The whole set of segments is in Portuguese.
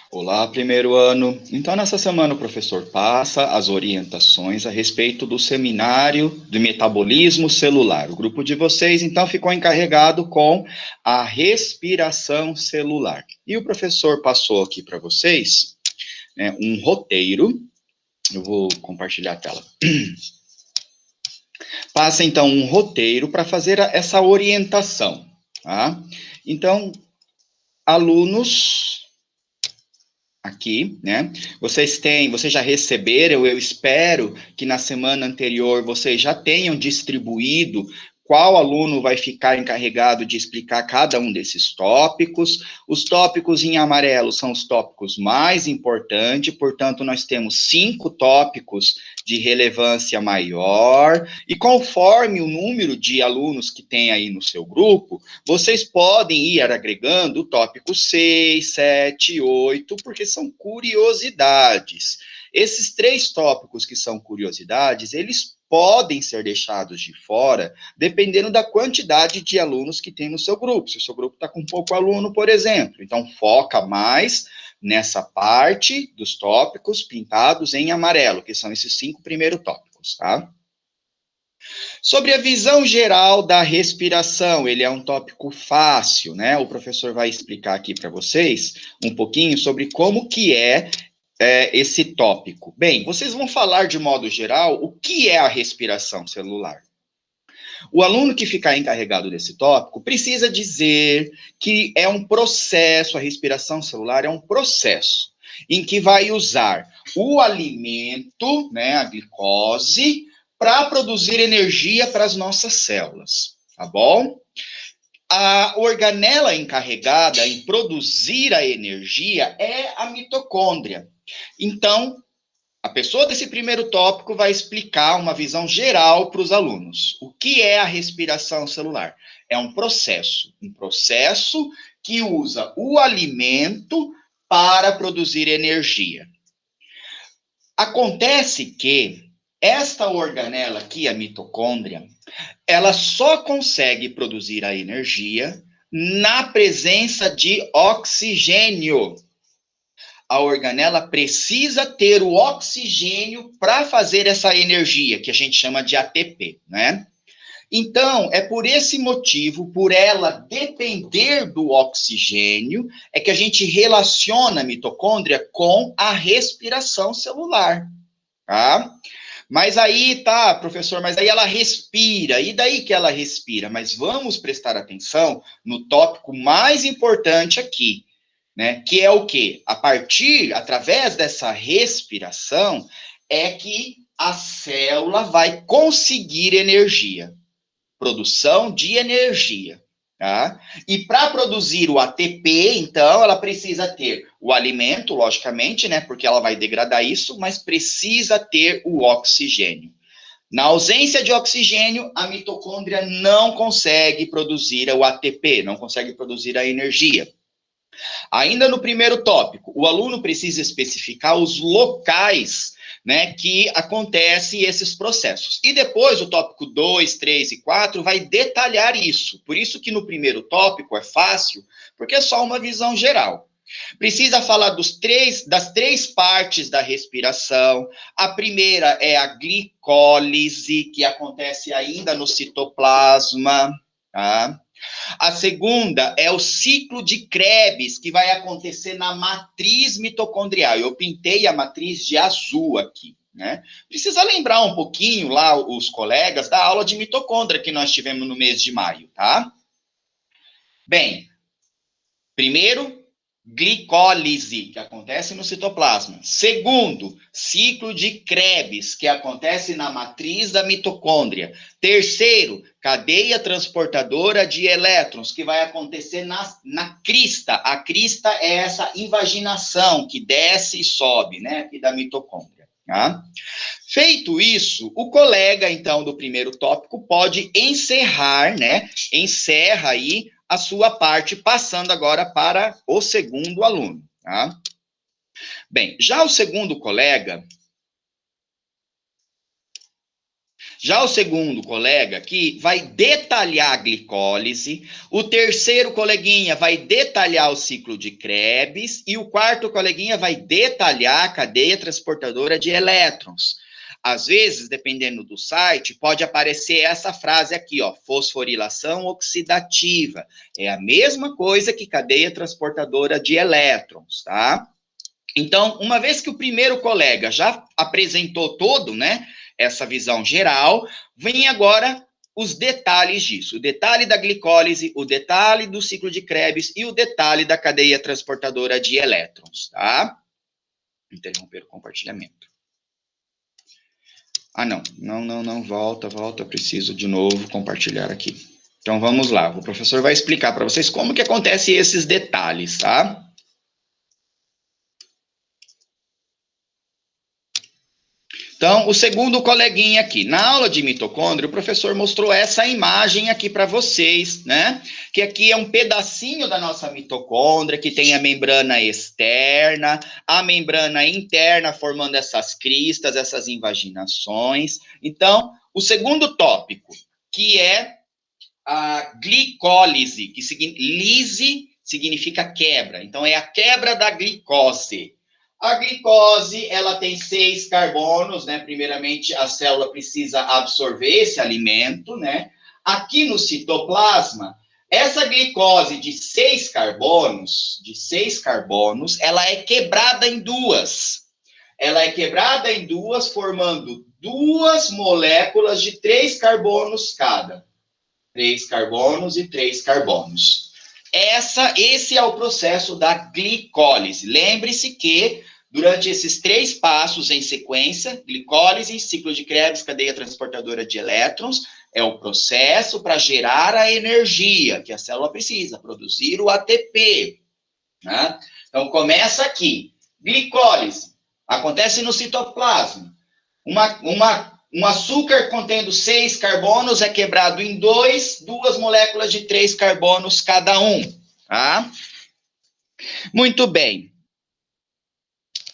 Olá, primeiro ano. Então, nessa semana, o professor passa as orientações a respeito do seminário de metabolismo celular. O grupo de vocês, então, ficou encarregado com a respiração celular. E o professor passou aqui para vocês, né, um roteiro. Eu vou compartilhar a tela. Passa, então, um roteiro para fazer essa orientação, tá? Então, alunos aqui, né? Vocês já receberam, eu espero que na semana anterior vocês já tenham distribuído qual aluno vai ficar encarregado de explicar cada um desses tópicos. Os tópicos em amarelo são os tópicos mais importantes, portanto, nós temos 5 tópicos de relevância maior, e conforme o número de alunos que tem aí no seu grupo, vocês podem ir agregando o tópico 6, 7, 8, porque são curiosidades. Esses 3 tópicos que são curiosidades, eles podem ser deixados de fora, dependendo da quantidade de alunos que tem no seu grupo. Se o seu grupo está com pouco aluno, por exemplo, então foca mais nessa parte dos tópicos pintados em amarelo, que são esses 5 primeiros tópicos, tá? Sobre a visão geral da respiração, ele é um tópico fácil, né? O professor vai explicar aqui para vocês um pouquinho sobre como que é esse tópico. Bem, vocês vão falar de modo geral o que é a respiração celular. O aluno que ficar encarregado desse tópico precisa dizer que é um processo, a respiração celular é um processo em que vai usar o alimento, né, a glicose, para produzir energia para as nossas células, tá bom? A organela encarregada em produzir a energia é a mitocôndria. Então, a pessoa desse primeiro tópico vai explicar uma visão geral para os alunos. O que é a respiração celular? É um processo que usa o alimento para produzir energia. Acontece que esta organela aqui, a mitocôndria, ela só consegue produzir a energia na presença de oxigênio. A organela precisa ter o oxigênio para fazer essa energia, que a gente chama de ATP, né? Então, é por esse motivo, por ela depender do oxigênio, é que a gente relaciona a mitocôndria com a respiração celular, tá? Mas aí, tá, professor, mas aí ela respira, e daí que ela respira? Mas vamos prestar atenção no tópico mais importante aqui, né? Que é o quê? Através dessa respiração, é que a célula vai conseguir energia, produção de energia, tá? E para produzir o ATP, então, ela precisa ter o alimento, logicamente, né? Porque ela vai degradar isso, mas precisa ter o oxigênio. Na ausência de oxigênio, a mitocôndria não consegue produzir o ATP, não consegue produzir a energia. Ainda no primeiro tópico, o aluno precisa especificar os locais, né, que acontecem esses processos. E depois, o tópico 2, 3 e 4 vai detalhar isso. Por isso que no primeiro tópico é fácil, porque é só uma visão geral. Precisa falar das 3 partes da respiração. A primeira é a glicólise, que acontece ainda no citoplasma, tá? A segunda é o ciclo de Krebs, que vai acontecer na matriz mitocondrial. Eu pintei a matriz de azul aqui, né? Precisa lembrar um pouquinho lá os colegas da aula de mitocôndria que nós tivemos no mês de maio, tá? Bem, primeiro, glicólise, que acontece no citoplasma. Segundo, ciclo de Krebs, que acontece na matriz da mitocôndria. Terceiro, cadeia transportadora de elétrons, que vai acontecer na crista. A crista é essa invaginação que desce e sobe, né, aqui da mitocôndria. Tá? Feito isso, o colega, então, do primeiro tópico pode encerrar, né, encerra aí a sua parte, passando agora para o segundo aluno, tá? Bem, já o segundo colega, Já o segundo colega aqui vai detalhar a glicólise, o terceiro coleguinha vai detalhar o ciclo de Krebs e o quarto coleguinha vai detalhar a cadeia transportadora de elétrons. Às vezes, dependendo do site, pode aparecer essa frase aqui, ó, fosforilação oxidativa. É a mesma coisa que cadeia transportadora de elétrons, tá? Então, uma vez que o primeiro colega já apresentou todo, né, essa visão geral, vem agora os detalhes disso. O detalhe da glicólise, o detalhe do ciclo de Krebs e o detalhe da cadeia transportadora de elétrons, tá? Interromper o compartilhamento. Ah, não, volta, preciso de novo compartilhar aqui. Então, vamos lá, o professor vai explicar para vocês como que acontece esses detalhes, tá? Então, o segundo coleguinha aqui, na aula de mitocôndria, o professor mostrou essa imagem aqui para vocês, né? Que aqui é um pedacinho da nossa mitocôndria, que tem a membrana externa, a membrana interna formando essas cristas, essas invaginações. Então, o segundo tópico, que é a glicólise, que lise significa quebra. Então, é a quebra da glicose. A glicose, ela tem 6 carbonos, né? Primeiramente, a célula precisa absorver esse alimento, né? Aqui no citoplasma, essa glicose de 6 carbonos, ela é quebrada em duas. Ela é quebrada em duas, formando 2 moléculas de 3 carbonos cada. 3 carbonos e 3 carbonos. Esse é o processo da glicólise. Lembre-se que, durante esses 3 passos em sequência, glicólise, ciclo de Krebs, cadeia transportadora de elétrons, é o processo para gerar a energia que a célula precisa, produzir o ATP. Né? Então, começa aqui. Glicólise acontece no citoplasma. Um açúcar contendo 6 carbonos é quebrado em 2 moléculas de 3 carbonos cada um, tá? Muito bem.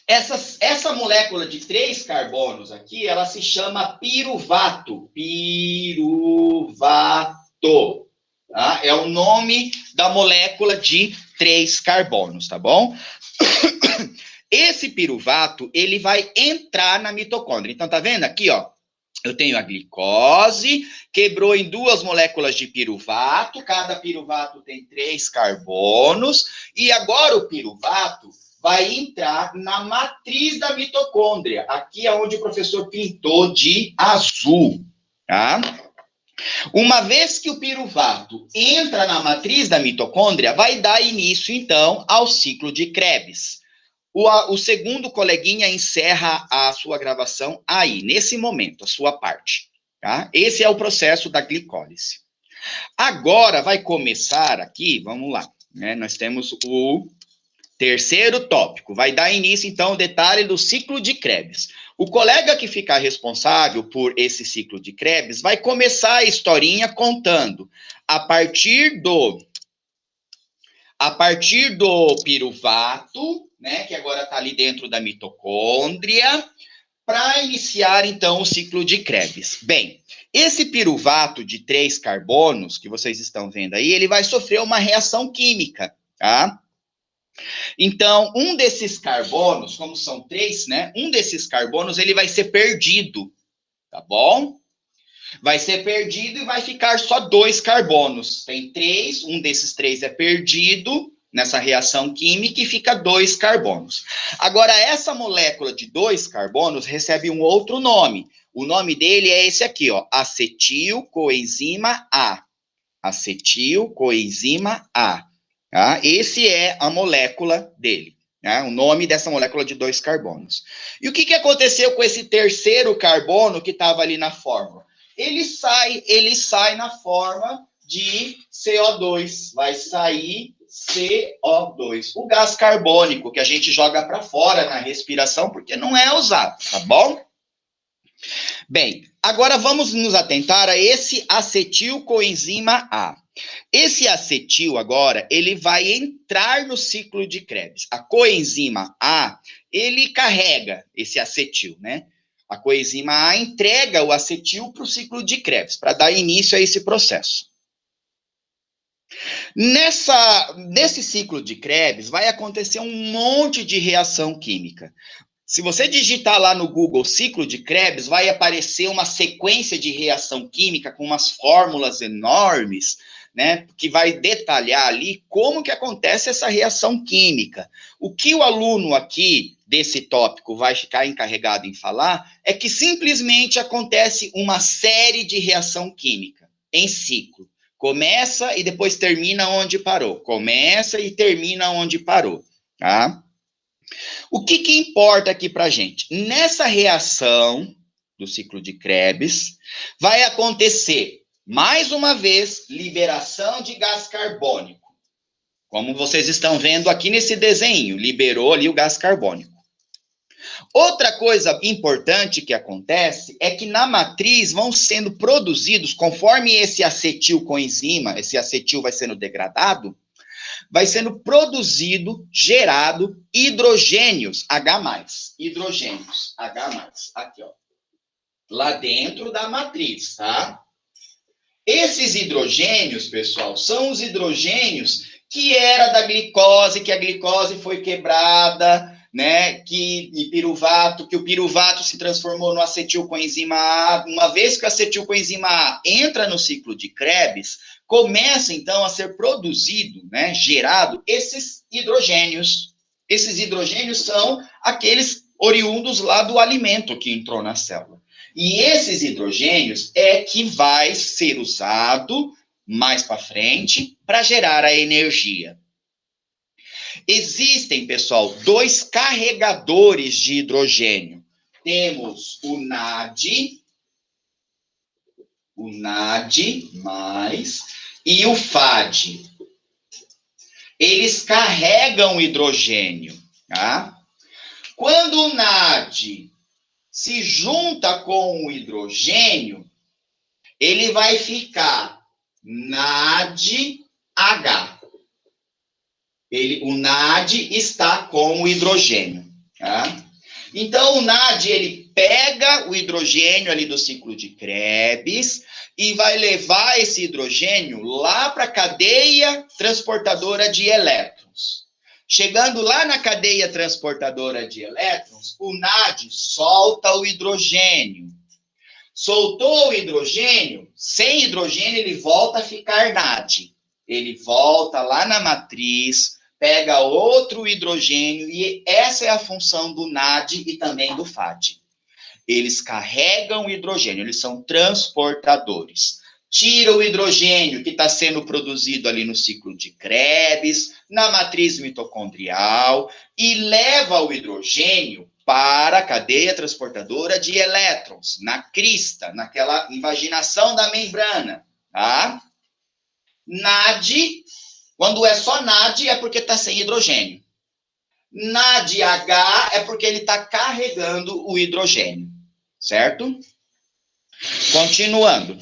Essa molécula de 3 carbonos aqui, ela se chama piruvato. Piruvato. Tá? É o nome da molécula de 3 carbonos, tá bom? Esse piruvato, ele vai entrar na mitocôndria. Então, tá vendo aqui, ó? Eu tenho a glicose, quebrou em 2 moléculas de piruvato, cada piruvato tem 3 carbonos, e agora o piruvato vai entrar na matriz da mitocôndria. Aqui é onde o professor pintou de azul, tá? Uma vez que o piruvato entra na matriz da mitocôndria, vai dar início, então, ao ciclo de Krebs. O segundo coleguinha encerra a sua gravação aí, nesse momento, a sua parte. Tá? Esse é o processo da glicólise. Agora vai começar aqui, vamos lá, né? Nós temos o terceiro tópico. Vai dar início, então, o detalhe do ciclo de Krebs. O colega que ficar responsável por esse ciclo de Krebs vai começar a historinha contando a partir do piruvato, né, que agora está ali dentro da mitocôndria, para iniciar, então, o ciclo de Krebs. Bem, esse piruvato de 3 carbonos, que vocês estão vendo aí, ele vai sofrer uma reação química, tá? Então, um desses carbonos, como são 3, né, um desses carbonos, ele vai ser perdido, tá bom? Vai ser perdido e vai ficar só 2 carbonos. Tem 3, um desses 3 é perdido nessa reação química e fica 2 carbonos. Agora, essa molécula de 2 carbonos recebe um outro nome. O nome dele é esse aqui, ó, acetilcoenzima A. Acetilcoenzima A. Tá? Esse é a molécula dele. Né? O nome dessa molécula de 2 carbonos. E o que aconteceu com esse terceiro carbono que estava ali na fórmula? Ele sai na forma de CO2. Vai sair CO2, o gás carbônico que a gente joga para fora na respiração porque não é usado, tá bom? Bem, agora vamos nos atentar a esse acetilcoenzima A. Esse acetil agora, ele vai entrar no ciclo de Krebs. A coenzima A, ele carrega esse acetil, né? A coenzima A entrega o acetil para o ciclo de Krebs, para dar início a esse processo. Nesse ciclo de Krebs, vai acontecer um monte de reação química. Se você digitar lá no Google ciclo de Krebs, vai aparecer uma sequência de reação química com umas fórmulas enormes, né, que vai detalhar ali como que acontece essa reação química. O que o aluno aqui desse tópico vai ficar encarregado em falar é que simplesmente acontece uma série de reação química em ciclo. Começa e depois termina onde parou. Começa e termina onde parou, tá? O que importa aqui para a gente? Nessa reação do ciclo de Krebs, vai acontecer, mais uma vez, liberação de gás carbônico. Como vocês estão vendo aqui nesse desenho, liberou ali o gás carbônico. Outra coisa importante que acontece é que na matriz vão sendo produzidos, conforme esse acetil coenzima, esse acetil vai sendo degradado, vai sendo produzido, gerado hidrogênios H+. Hidrogênios H+. Aqui, ó. Lá dentro da matriz, tá? Esses hidrogênios, pessoal, são os hidrogênios que era da glicose, que a glicose foi quebrada, né, que o piruvato se transformou no acetilcoenzima A. Uma vez que o acetilcoenzima A entra no ciclo de Krebs, começa então a ser produzido, né, gerado esses hidrogênios. Esses hidrogênios são aqueles oriundos lá do alimento que entrou na célula. E esses hidrogênios é que vai ser usado mais para frente para gerar a energia. Existem, pessoal, dois carregadores de hidrogênio. Temos o NAD mais e o FAD. Eles carregam hidrogênio, tá? Quando o NAD se junta com o hidrogênio, ele vai ficar NADH. O NAD está com o hidrogênio, tá? Então, o NAD, ele pega o hidrogênio ali do ciclo de Krebs e vai levar esse hidrogênio lá para a cadeia transportadora de elétrons. Chegando lá na cadeia transportadora de elétrons, o NAD solta o hidrogênio. Soltou o hidrogênio, sem hidrogênio ele volta a ficar NAD. Ele volta lá na matriz, pega outro hidrogênio, e essa é a função do NAD e também do FAD. Eles carregam o hidrogênio, eles são transportadores. Tira o hidrogênio que está sendo produzido ali no ciclo de Krebs, na matriz mitocondrial, e leva o hidrogênio para a cadeia transportadora de elétrons, na crista, naquela invaginação da membrana, tá? NAD, quando é só NAD, é porque está sem hidrogênio. NADH é porque ele está carregando o hidrogênio, certo? Continuando.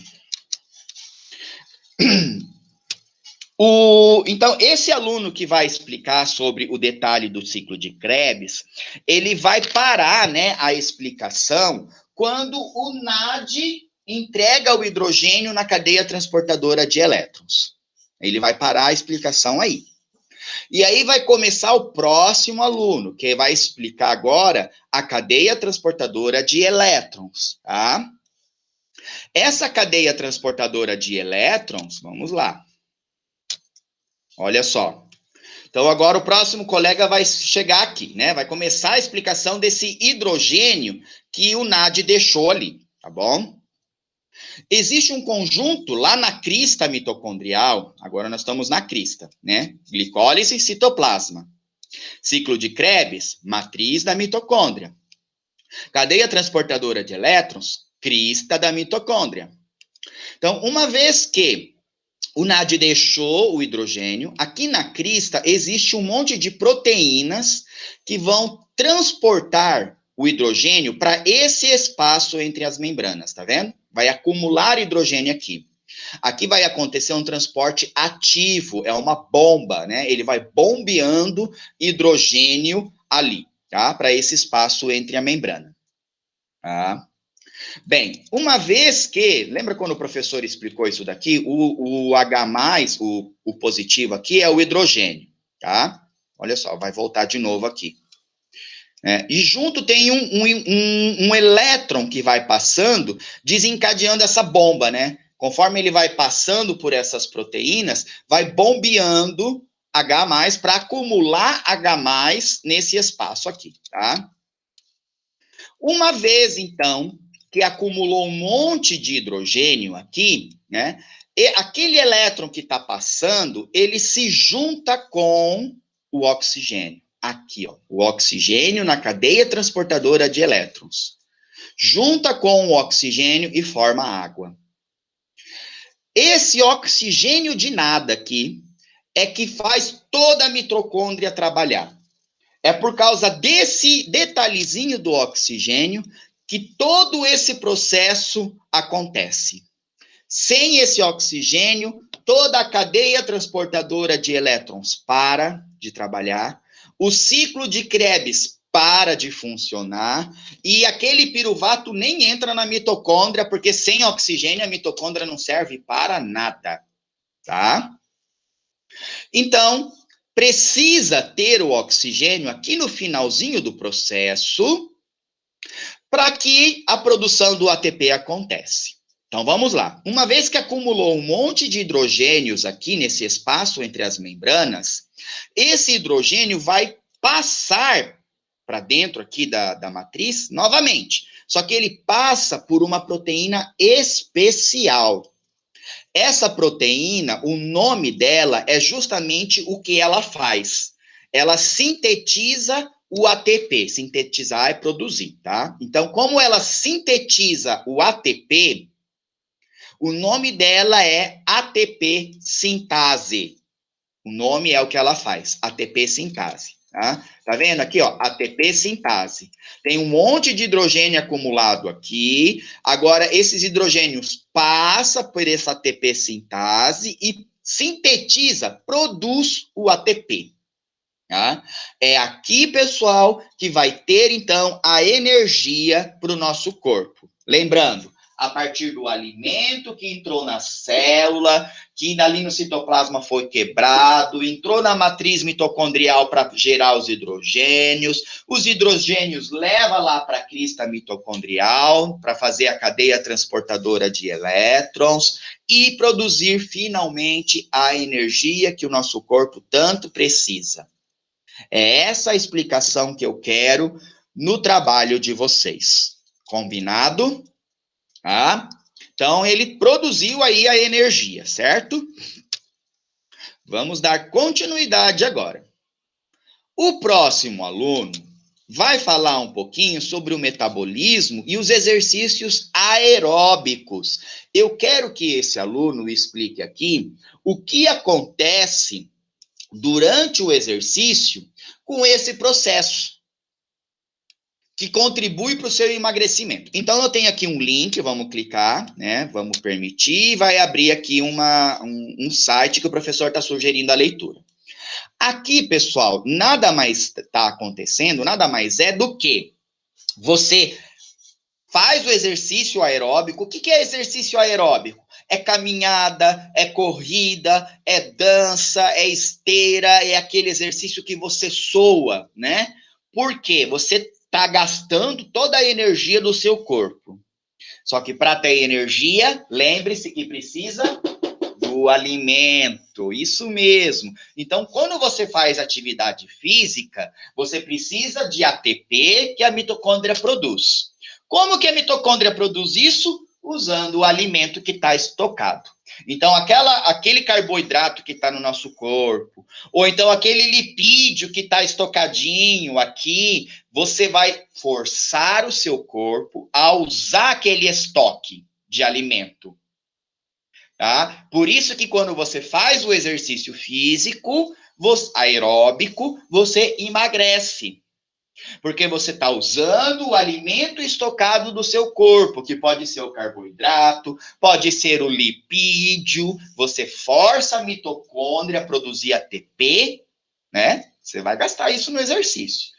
Então, esse aluno que vai explicar sobre o detalhe do ciclo de Krebs, ele vai parar, né, a explicação quando o NAD entrega o hidrogênio na cadeia transportadora de elétrons. Ele vai parar a explicação aí. E aí vai começar o próximo aluno, que vai explicar agora a cadeia transportadora de elétrons, tá? Essa cadeia transportadora de elétrons, vamos lá. Olha só. Então, agora o próximo colega vai chegar aqui, né? Vai começar a explicação desse hidrogênio que o NAD deixou ali, tá bom? Existe um conjunto lá na crista mitocondrial, agora nós estamos na crista, né? Glicólise e citoplasma. Ciclo de Krebs, matriz da mitocôndria. Cadeia transportadora de elétrons, crista da mitocôndria. Então, uma vez que o NAD deixou o hidrogênio, aqui na crista existe um monte de proteínas que vão transportar o hidrogênio para esse espaço entre as membranas, tá vendo? Vai acumular hidrogênio aqui. Aqui vai acontecer um transporte ativo, é uma bomba, né? Ele vai bombeando hidrogênio ali, tá? Para esse espaço entre a membrana. Tá? Bem, uma vez que, lembra quando o professor explicou isso daqui? O H+, o positivo aqui é o hidrogênio, tá? Olha só, vai voltar de novo aqui. E junto tem um elétron que vai passando, desencadeando essa bomba, né? Conforme ele vai passando por essas proteínas, vai bombeando H+, para acumular H+, nesse espaço aqui, tá? Uma vez, então, que acumulou um monte de hidrogênio aqui, né? E aquele elétron que está passando, ele se junta com o oxigênio. Aqui, ó, o oxigênio na cadeia transportadora de elétrons. Junta com o oxigênio e forma água. Esse oxigênio de nada aqui é que faz toda a mitocôndria trabalhar. É por causa desse detalhezinho do oxigênio que todo esse processo acontece. Sem esse oxigênio, toda a cadeia transportadora de elétrons para de trabalhar, o ciclo de Krebs para de funcionar e aquele piruvato nem entra na mitocôndria, porque sem oxigênio a mitocôndria não serve para nada, tá? Então, precisa ter o oxigênio aqui no finalzinho do processo para que a produção do ATP acontece. Então, vamos lá. Uma vez que acumulou um monte de hidrogênios aqui nesse espaço entre as membranas, esse hidrogênio vai passar para dentro aqui da matriz novamente. Só que ele passa por uma proteína especial. Essa proteína, o nome dela é justamente o que ela faz. Ela sintetiza o ATP. Sintetizar é produzir, tá? Então, como ela sintetiza o ATP, o nome dela é ATP sintase. O nome é o que ela faz, ATP sintase. Tá vendo aqui, ó, ATP sintase. Tem um monte de hidrogênio acumulado aqui. Agora, esses hidrogênios passam por essa ATP sintase e sintetiza, produz o ATP. Tá? É aqui, pessoal, que vai ter, então, a energia para o nosso corpo. Lembrando, a partir do alimento que entrou na célula, que ali no citoplasma foi quebrado, entrou na matriz mitocondrial para gerar os hidrogênios leva lá para a crista mitocondrial, para fazer a cadeia transportadora de elétrons e produzir finalmente a energia que o nosso corpo tanto precisa. É essa a explicação que eu quero no trabalho de vocês. Combinado? Tá? Então, ele produziu aí a energia, certo? Vamos dar continuidade agora. O próximo aluno vai falar um pouquinho sobre o metabolismo e os exercícios aeróbicos. Eu quero que esse aluno explique aqui o que acontece durante o exercício com esse processo que contribui para o seu emagrecimento. Então, eu tenho aqui um link, vamos clicar, né? Vamos permitir, vai abrir aqui um site que o professor está sugerindo a leitura. Aqui, pessoal, nada mais está acontecendo, nada mais é do que você faz o exercício aeróbico. O que é exercício aeróbico? É caminhada, é corrida, é dança, é esteira, é aquele exercício que você soa, né? Por quê? Você está gastando toda a energia do seu corpo. Só que para ter energia, lembre-se que precisa do alimento, isso mesmo. Então, quando você faz atividade física, você precisa de ATP que a mitocôndria produz. Como que a mitocôndria produz isso? Usando o alimento que está estocado. Então, aquele carboidrato que está no nosso corpo, ou então aquele lipídio que está estocadinho aqui, você vai forçar o seu corpo a usar aquele estoque de alimento. Tá? Por isso que quando você faz o exercício físico, aeróbico, você emagrece. Porque você está usando o alimento estocado do seu corpo, que pode ser o carboidrato, pode ser o lipídio, você força a mitocôndria a produzir ATP, né? Você vai gastar isso no exercício.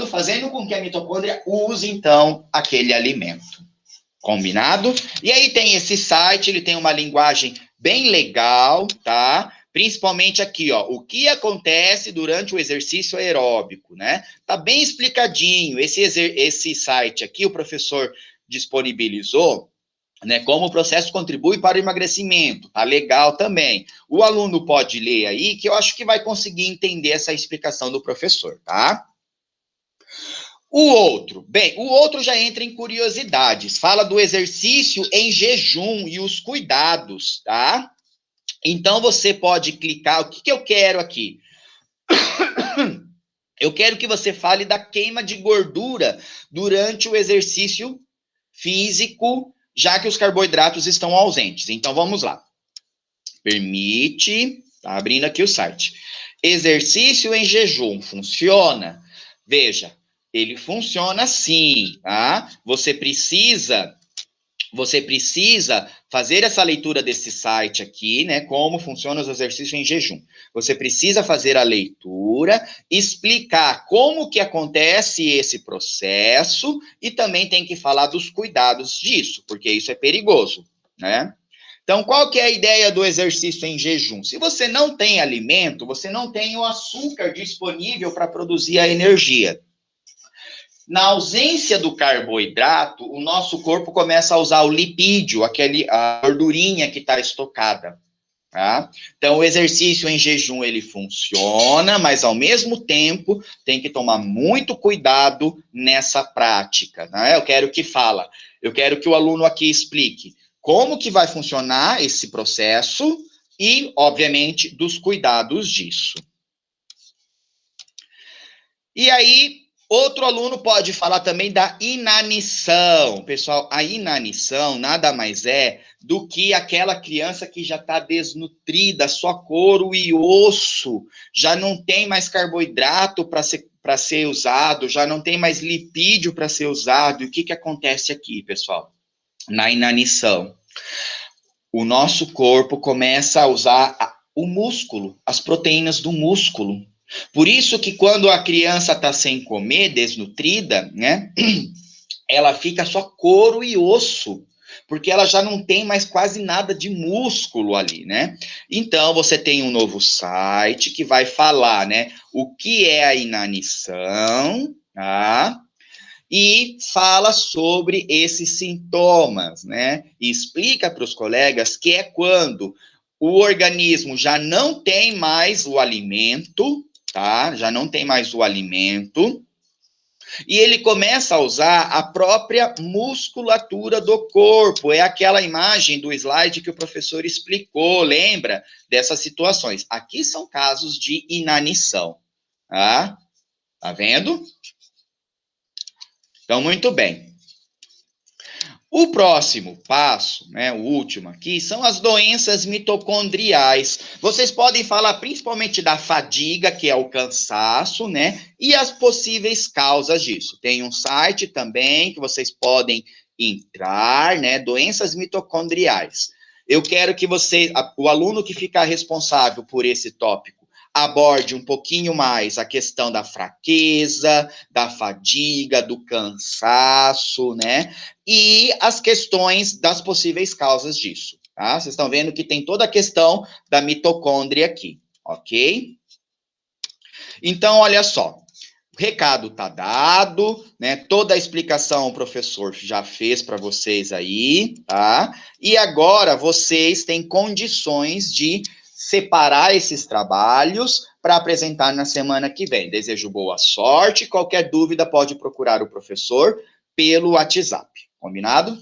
fazendo com que a mitocôndria use, então, aquele alimento. Combinado? E aí tem esse site, ele tem uma linguagem bem legal, tá? Principalmente aqui, ó, o que acontece durante o exercício aeróbico, né? Tá bem explicadinho. Esse site aqui, o professor disponibilizou, né? Como o processo contribui para o emagrecimento. Tá legal também. O aluno pode ler aí, que eu acho que vai conseguir entender essa explicação do professor, tá? O outro já entra em curiosidades, fala do exercício em jejum e os cuidados, tá? Então você pode clicar, o que eu quero aqui? Eu quero que você fale da queima de gordura durante o exercício físico, já que os carboidratos estão ausentes. Então vamos lá. Permite, tá abrindo aqui o site. Exercício em jejum funciona? Veja, ele funciona sim, tá? Você precisa fazer essa leitura desse site aqui, né? Como funcionam os exercícios em jejum. Você precisa fazer a leitura, explicar como que acontece esse processo e também tem que falar dos cuidados disso, porque isso é perigoso, né? Então, qual que é a ideia do exercício em jejum? Se você não tem alimento, você não tem o açúcar disponível para produzir a energia. Na ausência do carboidrato, o nosso corpo começa a usar o lipídio, a gordurinha que está estocada. Tá? Então, o exercício em jejum, ele funciona, mas ao mesmo tempo tem que tomar muito cuidado nessa prática. Né? Eu quero que o aluno aqui explique como que vai funcionar esse processo e, obviamente, dos cuidados disso. E aí, outro aluno pode falar também da inanição. Pessoal, a inanição nada mais é do que aquela criança que já está desnutrida, só couro e osso, já não tem mais carboidrato para ser usado, já não tem mais lipídio para ser usado. E o que acontece aqui, pessoal? Na inanição, o nosso corpo começa a usar o músculo, as proteínas do músculo. Por isso que quando a criança está sem comer, desnutrida, né, ela fica só couro e osso, porque ela já não tem mais quase nada de músculo ali, né? Então, você tem um novo site que vai falar, né, o que é a inanição, tá? E fala sobre esses sintomas, né? E explica para os colegas que é quando o organismo já não tem mais o alimento, tá? Já não tem mais o alimento, e ele começa a usar a própria musculatura do corpo. É aquela imagem do slide que o professor explicou, lembra dessas situações. Aqui são casos de inanição, tá? Tá vendo? Então, muito bem. O próximo passo, né, o último aqui, são as doenças mitocondriais. Vocês podem falar principalmente da fadiga, que é o cansaço, né, e as possíveis causas disso. Tem um site também que vocês podem entrar, né, doenças mitocondriais. Eu quero que o aluno que ficar responsável por esse tópico, aborde um pouquinho mais a questão da fraqueza, da fadiga, do cansaço, né? E as questões das possíveis causas disso, tá? Vocês estão vendo que tem toda a questão da mitocôndria aqui, ok? Então, olha só, o recado tá dado, né? Toda a explicação o professor já fez para vocês aí, tá? E agora vocês têm condições de separar esses trabalhos para apresentar na semana que vem. Desejo boa sorte. Qualquer dúvida pode procurar o professor pelo WhatsApp. Combinado?